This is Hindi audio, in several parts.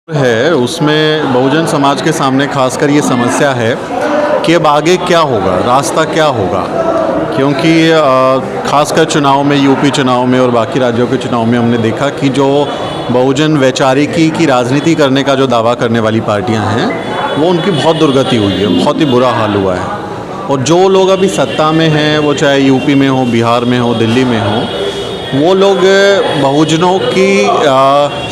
है उसमें बहुजन समाज के सामने खासकर ये समस्या है कि अब आगे क्या होगा, रास्ता क्या होगा। क्योंकि खासकर चुनाव में, यूपी चुनाव में और बाकी राज्यों के चुनाव में हमने देखा कि जो बहुजन वैचारिकी की राजनीति करने का जो दावा करने वाली पार्टियां हैं वो उनकी बहुत दुर्गति हुई है, बहुत ही बुरा हाल हुआ है। और जो लोग अभी सत्ता में हैं, वो चाहे यूपी में हो, बिहार में हो, दिल्ली में हो, वो लोग बहुजनों की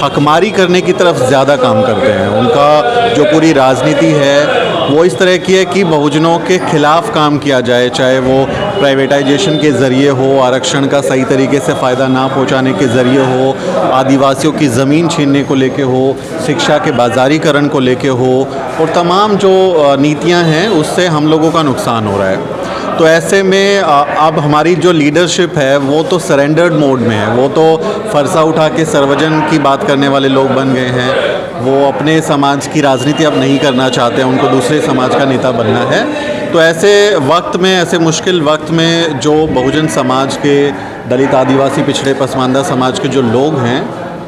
हकमारी करने की तरफ ज़्यादा काम करते हैं। उनका जो पूरी राजनीति है वो इस तरह की है कि बहुजनों के खिलाफ़ काम किया जाए, चाहे वो प्राइवेटाइजेशन के ज़रिए हो, आरक्षण का सही तरीके से फ़ायदा ना पहुंचाने के ज़रिए हो, आदिवासियों की ज़मीन छीनने को लेके हो, शिक्षा के बाज़ारीकरण को लेके हो, और तमाम जो नीतियां हैं उससे हम लोगों का नुकसान हो रहा है। तो ऐसे में अब हमारी जो लीडरशिप है वो तो सरेंडर्ड मोड में है। वो तो फरसा उठा के सर्वजन की बात करने वाले लोग बन गए हैं। वो अपने समाज की राजनीति अब नहीं करना चाहते हैं, उनको दूसरे समाज का नेता बनना है। तो ऐसे वक्त में, ऐसे मुश्किल वक्त में जो बहुजन समाज के, दलित, आदिवासी, पिछड़े, पसमानदा समाज के जो लोग हैं,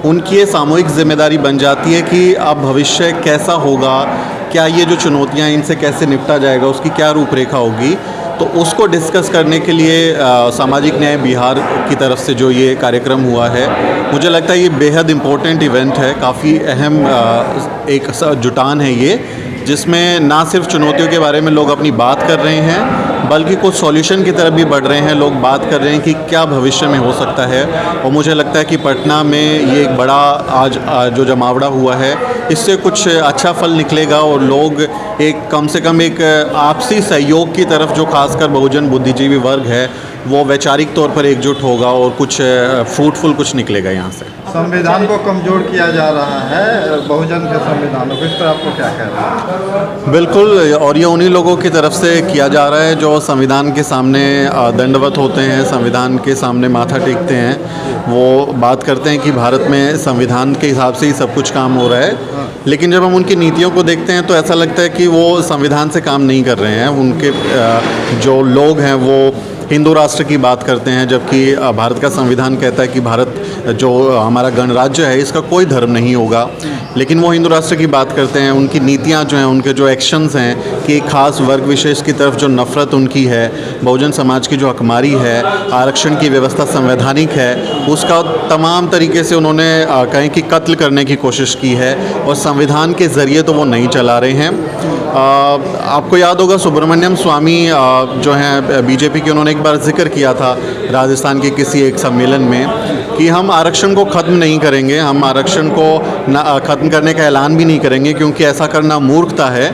उनकी ये सामूहिक जिम्मेदारी बन जाती है कि अब भविष्य कैसा होगा, क्या ये जो चुनौतियाँ, इनसे कैसे निपटा जाएगा, उसकी क्या रूपरेखा होगी। तो उसको डिस्कस करने के लिए सामाजिक न्याय बिहार की तरफ से जो ये कार्यक्रम हुआ है, मुझे लगता है ये बेहद इम्पोर्टेंट इवेंट है। काफ़ी अहम एक जुटान है ये, जिसमें ना सिर्फ चुनौतियों के बारे में लोग अपनी बात कर रहे हैं, बल्कि कुछ सॉल्यूशन की तरफ भी बढ़ रहे हैं। लोग बात कर रहे हैं कि क्या भविष्य में हो सकता है। और मुझे लगता है कि पटना में ये एक बड़ा आज जो जमावड़ा हुआ है, इससे कुछ अच्छा फल निकलेगा और लोग एक कम से कम एक आपसी सहयोग की तरफ, जो खासकर बहुजन बुद्धिजीवी वर्ग है, वो वैचारिक तौर पर एकजुट होगा और कुछ फ्रूटफुल कुछ निकलेगा यहाँ से। संविधान को कमज़ोर किया जा रहा है, बहुजन के संविधान को, इस पर आपको क्या कहना है? बिल्कुल, और ये उन्हीं लोगों की तरफ से किया जा रहा है जो संविधान के सामने दंडवत होते हैं, संविधान के सामने माथा टेकते हैं। वो बात करते हैं कि भारत में संविधान के हिसाब से ही सब कुछ काम हो रहा है, लेकिन जब हम उनकी नीतियों को देखते हैं तो ऐसा लगता है कि वो संविधान से काम नहीं कर रहे हैं। उनके जो लोग हैं वो हिंदू राष्ट्र की बात करते हैं, जबकि भारत का संविधान कहता है कि भारत जो हमारा गणराज्य है इसका कोई धर्म नहीं होगा, लेकिन वो हिंदू राष्ट्र की बात करते हैं। उनकी नीतियां जो हैं, उनके जो एक्शंस हैं कि एक खास वर्ग विशेष की तरफ जो नफ़रत उनकी है, बहुजन समाज की जो हकमारी है, आरक्षण की व्यवस्था संवैधानिक है, उसका तमाम तरीके से उन्होंने कहें कि कत्ल करने की कोशिश की है, और संविधान के ज़रिए तो वो नहीं चला रहे हैं। आपको याद होगा सुब्रमण्यम स्वामी जो हैं बीजेपी के, उन्होंने एक बार जिक्र किया था राजस्थान के किसी एक सम्मेलन में कि हम आरक्षण को ख़त्म नहीं करेंगे, हम आरक्षण को ख़त्म करने का ऐलान भी नहीं करेंगे, क्योंकि ऐसा करना मूर्खता है।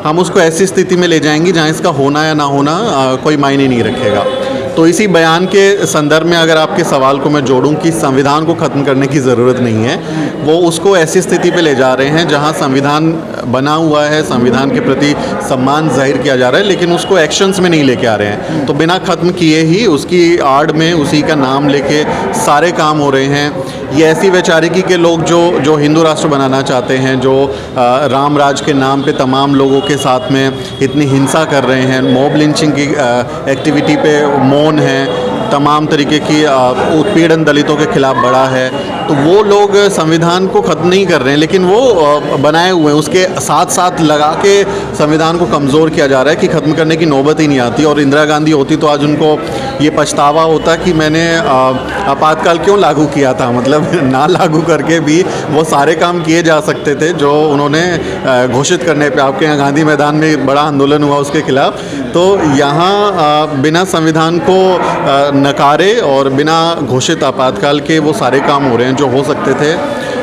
हम उसको ऐसी स्थिति में ले जाएंगे जहां इसका होना या ना होना कोई मायने नहीं रखेगा। तो इसी बयान के संदर्भ में अगर आपके सवाल को मैं जोड़ूं कि संविधान को ख़त्म करने की ज़रूरत नहीं है, वो उसको ऐसी स्थिति पे ले जा रहे हैं जहां संविधान बना हुआ है, संविधान के प्रति सम्मान जाहिर किया जा रहा है, लेकिन उसको एक्शंस में नहीं लेके आ रहे हैं। तो बिना ख़त्म किए ही उसकी आड़ में उसी का नाम लेके सारे काम हो रहे हैं। ये ऐसी वैचारिकी के लोग जो हिंदू राष्ट्र बनाना चाहते हैं, जो राम राज के नाम पे तमाम लोगों के साथ में इतनी हिंसा कर रहे हैं, मॉब लिंचिंग की एक्टिविटी पे मौन है, तमाम तरीके की उत्पीड़न दलितों के खिलाफ बढ़ा है, तो वो लोग संविधान को ख़त्म नहीं कर रहे हैं, लेकिन वो बनाए हुए हैं, उसके साथ साथ लगा के संविधान को कमज़ोर किया जा रहा है कि ख़त्म करने की नौबत ही नहीं आती। और इंदिरा गांधी होती तो आज उनको ये पछतावा होता कि मैंने आपातकाल क्यों लागू किया था। मतलब ना लागू करके भी वो सारे काम किए जा सकते थे जो उन्होंने घोषित करने पे। आपके यहाँ गांधी मैदान में बड़ा आंदोलन हुआ उसके खिलाफ। तो यहाँ बिना संविधान को नकारे और बिना घोषित आपातकाल के वो सारे काम हो रहे हैं जो हो सकते थे,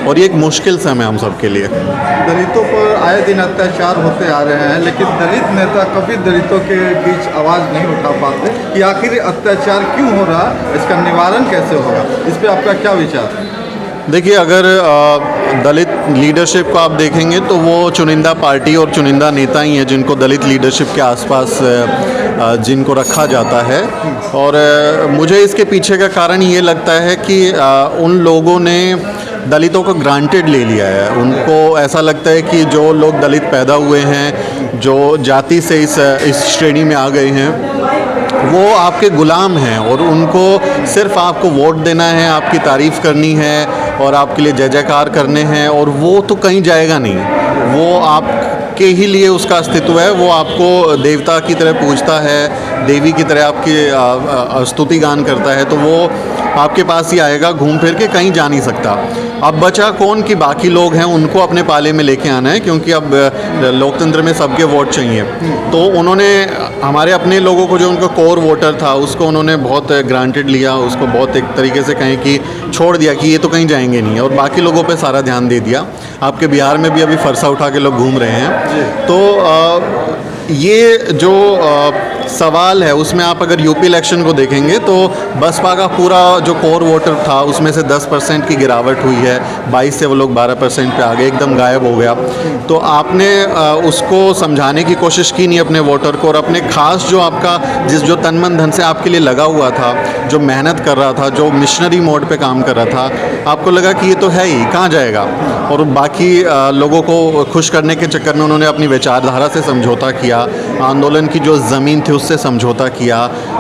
और ये एक मुश्किल समय हम सब के लिए। दलितों पर आए दिन अत्याचार होते आ रहे हैं, लेकिन दलित नेता कभी दलितों के बीच आवाज़ नहीं उठा पाते कि आखिर अत्याचार क्यों हो रहा, इसका निवारण कैसे होगा। इस पर आपका क्या विचार है? देखिए, अगर दलित लीडरशिप को आप देखेंगे तो वो चुनिंदा पार्टी और चुनिंदा नेता ही हैं जिनको दलित लीडरशिप के आसपास जिनको रखा जाता है। और मुझे इसके पीछे का कारण ये लगता है कि उन लोगों ने दलितों को ग्रांटेड ले लिया है। उनको ऐसा लगता है कि जो लोग दलित पैदा हुए हैं, जो जाति से इस श्रेणी में आ गए हैं, वो आपके गुलाम हैं और उनको सिर्फ आपको वोट देना है, आपकी तारीफ़ करनी है, और आपके लिए जय जयकार करने हैं, और वो तो कहीं जाएगा नहीं। वो आपके ही लिए उसका अस्तित्व है। वो आपको देवता की तरह पूजता है, देवी की तरह आपकी स्तुति गान करता है, तो वो आपके पास ही आएगा, घूम फिर के कहीं जा नहीं सकता। अब बचा कौन कि बाकी लोग हैं उनको अपने पाले में लेके आना है, क्योंकि अब लोकतंत्र में सबके वोट चाहिए। तो उन्होंने हमारे अपने लोगों को, जो उनका कोर वोटर था, उसको उन्होंने बहुत ग्रांटेड लिया, उसको बहुत एक तरीके से कहें कि छोड़ दिया कि ये तो कहीं जाएंगे नहीं, और बाकी लोगों पे सारा ध्यान दे दिया। आपके बिहार में भी अभी फरसा उठा के लोग घूम रहे हैं। तो ये जो सवाल है उसमें आप अगर यूपी इलेक्शन को देखेंगे तो बसपा का पूरा जो कोर वोटर था उसमें से 10% की गिरावट हुई है, 22 से वो लोग 12% पे आ गए, एकदम गायब हो गया। तो आपने उसको समझाने की कोशिश की नहीं अपने वोटर को, और अपने खास जो आपका जो तन मन धन से आपके लिए लगा हुआ था, जो मेहनत कर रहा था, जो मिशनरी मोड पे काम कर रहा था, आपको लगा कि ये तो है ही, कहाँ जाएगा। और बाकी लोगों को खुश करने के चक्कर में उन्होंने अपनी विचारधारा से समझौता किया, आंदोलन की जो ज़मीन थी उससे समझौता किया,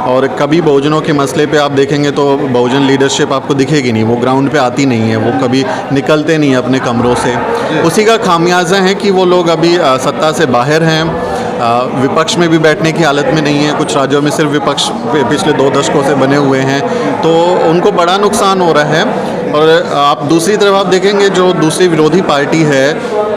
और कभी बहुजनों के मसले पे आप देखेंगे तो बहुजन लीडरशिप आपको दिखेगी नहीं, वो ग्राउंड पे आती नहीं है, वो कभी निकलते नहीं अपने कमरों से। उसी का खामियाजा है कि वो लोग अभी सत्ता से बाहर हैं, विपक्ष में भी बैठने की हालत में नहीं है। कुछ राज्यों में सिर्फ विपक्ष पिछले 2 दशकों से बने हुए हैं, तो उनको बड़ा नुकसान हो रहा है। और आप दूसरी तरफ आप देखेंगे जो दूसरी विरोधी पार्टी है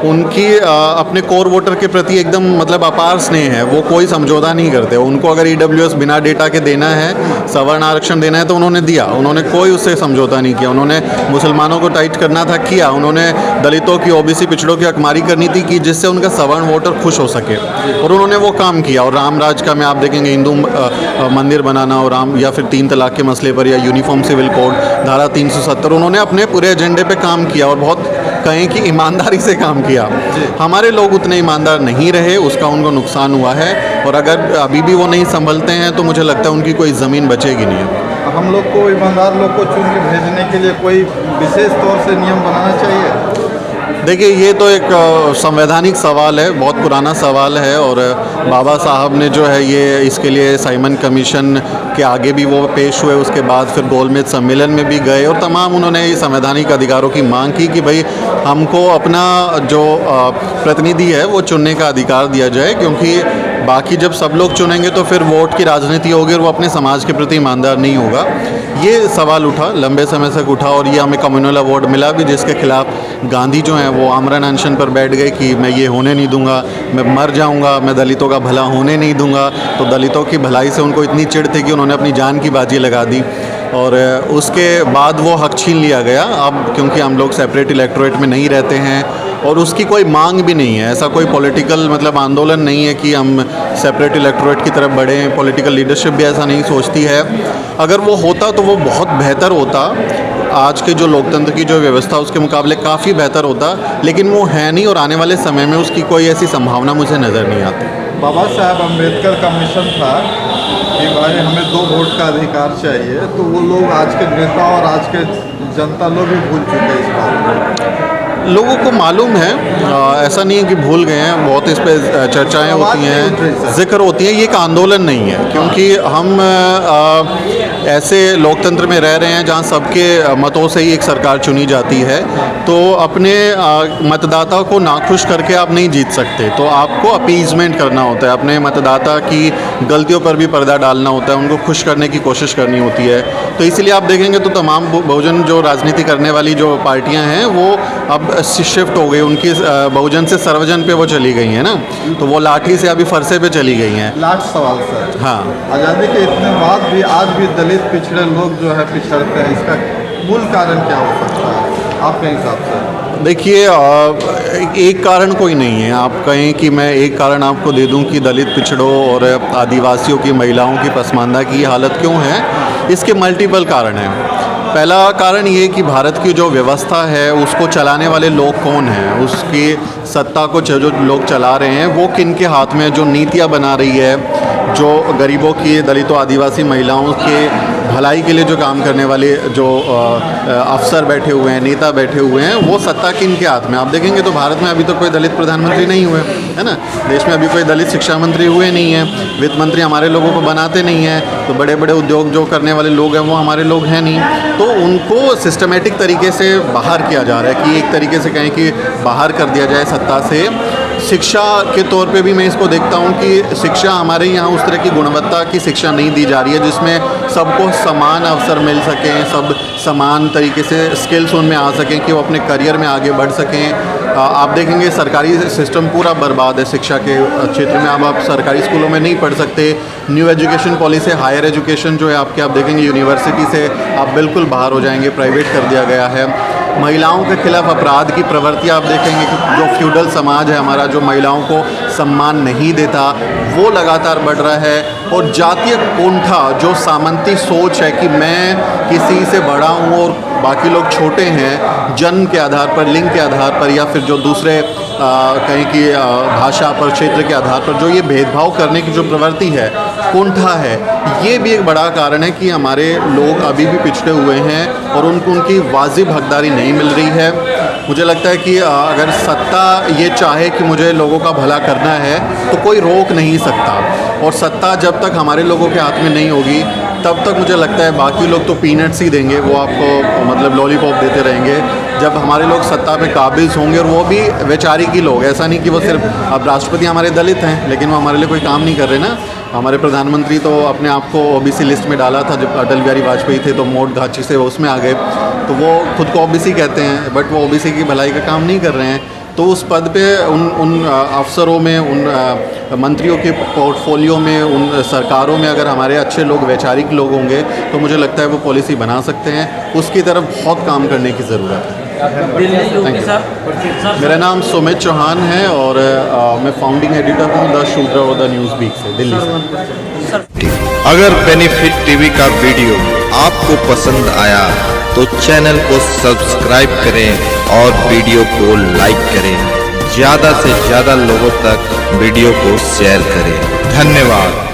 उनकी अपने कोर वोटर के प्रति एकदम मतलब अपार स्नेह है, वो कोई समझौता नहीं करते। उनको अगर EWS बिना डेटा के देना है, सवर्ण आरक्षण देना है तो उन्होंने दिया, उन्होंने कोई उससे समझौता नहीं किया। उन्होंने मुसलमानों को टाइट करना था, किया। उन्होंने दलितों की, OBC पिछड़ों की हकमारी करनी थी कि जिससे उनका सवर्ण वोटर खुश हो सके, और उन्होंने वो काम किया। और राम राज का में आप देखेंगे हिंदू मंदिर बनाना और राम या फिर 3 तलाक के मसले पर, या यूनिफॉर्म सिविल कोड, धारा 370, उन्होंने अपने पूरे एजेंडे पे काम किया, और बहुत कहें कि ईमानदारी से काम किया। हमारे लोग उतने ईमानदार नहीं रहे, उसका उनको नुकसान हुआ है। और अगर अभी भी वो नहीं संभलते हैं तो मुझे लगता है उनकी कोई ज़मीन बचेगी नहीं। हम लोग को, ईमानदार लोग को चुन के भेजने के लिए कोई विशेष तौर से नियम बनाना चाहिए। देखिए, ये तो एक संवैधानिक सवाल है, बहुत पुराना सवाल है, और बाबा साहब ने जो है ये इसके लिए साइमन कमीशन के आगे भी वो पेश हुए, उसके बाद फिर गोलमेज सम्मेलन में भी गए, और तमाम उन्होंने ये संवैधानिक अधिकारों की मांग की कि भाई हमको अपना जो प्रतिनिधि है वो चुनने का अधिकार दिया जाए, क्योंकि बाकी जब सब लोग चुनेंगे तो फिर वोट की राजनीति होगी और वो अपने समाज के प्रति ईमानदार नहीं होगा। ये सवाल उठा, लंबे समय से उठा, और ये हमें कम्युनल अवार्ड मिला भी, जिसके खिलाफ गांधी जो हैं वो आमरण अनशन पर बैठ गए कि मैं ये होने नहीं दूंगा, मैं मर जाऊंगा, मैं दलितों का भला होने नहीं दूंगा। तो दलितों की भलाई से उनको इतनी चिढ़ थी कि उन्होंने अपनी जान की बाजी लगा दी, और उसके बाद वो हक छीन लिया गया। अब क्योंकि हम लोग सेपरेट इलेक्टोरेट में नहीं रहते हैं और उसकी कोई मांग भी नहीं है, ऐसा कोई पॉलिटिकल मतलब आंदोलन नहीं है कि हम सेपरेट इलेक्टोरेट की तरफ बढ़ें, पॉलिटिकल लीडरशिप भी ऐसा नहीं सोचती है। अगर वो होता तो वो बहुत बेहतर होता, आज के जो लोकतंत्र की जो व्यवस्था उसके मुकाबले काफ़ी बेहतर होता, लेकिन वो है नहीं, और आने वाले समय में उसकी कोई ऐसी संभावना मुझे नज़र नहीं आती। बाबा साहब अम्बेडकर का मिशन था कि भाई हमें 2 वोट का अधिकार चाहिए, तो वो लोग आज के नेता और आज के जनता लोग भी भूल चुके हैं इस बात। लोगों को मालूम है, ऐसा नहीं है कि भूल गए हैं, बहुत इस पे चर्चाएं होती हैं, जिक्र होती है। ये एक आंदोलन नहीं है, क्योंकि हम ऐसे लोकतंत्र में रह रहे हैं जहां सबके मतों से ही एक सरकार चुनी जाती है, तो अपने मतदाता को नाखुश करके आप नहीं जीत सकते। तो आपको अपीजमेंट करना होता है, अपने मतदाता की गलतियों पर भी पर्दा डालना होता है, उनको खुश करने की कोशिश करनी होती है। तो इसीलिए आप देखेंगे तो तमाम बहुजन जो राजनीति करने वाली जो पार्टियां हैं वो अब शिफ्ट हो गई, उनकी बहुजन से सर्वजन पे वो चली गई हैं ना, तो वो लाठी से अभी फरसे पे चली गई हैं। लास्ट सवाल सर, हाँ, आज़ादी के इतने बाद भी आज भी दलित पिछड़े लोग जो है पिछड़ते हैं, इसका मूल कारण क्या हो सकता है आपके हिसाब से? देखिए, एक कारण कोई नहीं है। आप कहें कि मैं एक कारण आपको दे दूं कि दलित पिछड़ों और आदिवासियों की, महिलाओं की पसमानदा की हालत क्यों है, इसके मल्टीपल कारण हैं। पहला कारण ये कि भारत की जो व्यवस्था है उसको चलाने वाले लोग कौन हैं, उसकी सत्ता को जो लोग चला रहे हैं वो किन के हाथ में, जो नीतियाँ बना रही है, जो गरीबों की, दलितों, आदिवासी महिलाओं के भलाई के लिए जो काम करने वाले जो अफसर बैठे हुए हैं, नेता बैठे हुए हैं, वो सत्ता किनके हाथ में? आप देखेंगे तो भारत में अभी तो कोई दलित प्रधानमंत्री नहीं हुए, है ना। देश में अभी कोई दलित शिक्षा मंत्री हुए नहीं हैं, वित्त मंत्री हमारे लोगों को बनाते नहीं हैं, तो बड़े बड़े उद्योग जो करने वाले लोग हैं वो हमारे लोग हैं नहीं। तो उनको सिस्टमेटिक तरीके से बाहर किया जा रहा है कि एक तरीके से कहें कि बाहर कर दिया जाए सत्ता से। शिक्षा के तौर पे भी मैं इसको देखता हूँ कि शिक्षा हमारे यहाँ उस तरह की गुणवत्ता की शिक्षा नहीं दी जा रही है जिसमें सबको समान अवसर मिल सकें, सब समान तरीके से स्किल्स उनमें आ सकें कि वो अपने करियर में आगे बढ़ सकें। आप देखेंगे सरकारी सिस्टम पूरा बर्बाद है शिक्षा के क्षेत्र में। अब आप सरकारी स्कूलों में नहीं पढ़ सकते। New education policy, higher education जो है आपके, आप देखेंगे यूनिवर्सिटी से आप बिल्कुल बाहर हो जाएंगे, प्राइवेट कर दिया गया है। महिलाओं के खिलाफ अपराध की प्रवृत्ति आप देखेंगे कि जो फ्यूडल समाज है हमारा, जो महिलाओं को सम्मान नहीं देता, वो लगातार बढ़ रहा है। और जातीय कुंठा, जो सामंती सोच है कि मैं किसी से बड़ा हूँ और बाकी लोग छोटे हैं, जन्म के आधार पर, लिंग के आधार पर, या फिर जो दूसरे कहीं की भाषा पर, क्षेत्र के आधार पर जो ये भेदभाव करने की जो प्रवृत्ति है, कुंठा है, ये भी एक बड़ा कारण है कि हमारे लोग अभी भी पिछड़े हुए हैं और उनको उनकी वाजिब हकदारी नहीं मिल रही है। मुझे लगता है कि अगर सत्ता ये चाहे कि मुझे लोगों का भला करना है तो कोई रोक नहीं सकता, और सत्ता जब तक हमारे लोगों के हाथ में नहीं होगी तब तक मुझे लगता है बाकी लोग तो पीनट्स ही देंगे, वो आपको मतलब लॉलीपॉप देते रहेंगे। जब हमारे लोग सत्ता पे काबिज होंगे, और वो भी वैचारिकी लोग, ऐसा नहीं कि वो सिर्फ, अब राष्ट्रपति हमारे दलित हैं लेकिन वो हमारे लिए कोई काम नहीं कर रहे ना। हमारे प्रधानमंत्री तो अपने आप को ओबीसी लिस्ट में डाला था जब अटल बिहारी वाजपेयी थे, तो मोट घाची से वो उसमें आ गए, तो वो खुद को ओबीसी कहते हैं, बट वो ओबीसी की भलाई का काम नहीं कर रहे हैं। तो उस पद पे उन अफसरों में, उन मंत्रियों के पोर्टफोलियो में, उन सरकारों में अगर हमारे अच्छे लोग, वैचारिक लोग होंगे तो मुझे लगता है वो पॉलिसी बना सकते हैं। उसकी तरफ बहुत काम करने की ज़रूरत है। Thank you. मेरा नाम सुमित चौहान है और मैं फाउंडिंग एडिटर हूँ द शूटर और द न्यूज़ वीक से, दिल्ली से। अगर बेनिफिट टीवी का वीडियो आपको पसंद आया तो चैनल को सब्सक्राइब करें और वीडियो को लाइक करें। ज़्यादा से ज़्यादा लोगों तक वीडियो को शेयर करें। धन्यवाद।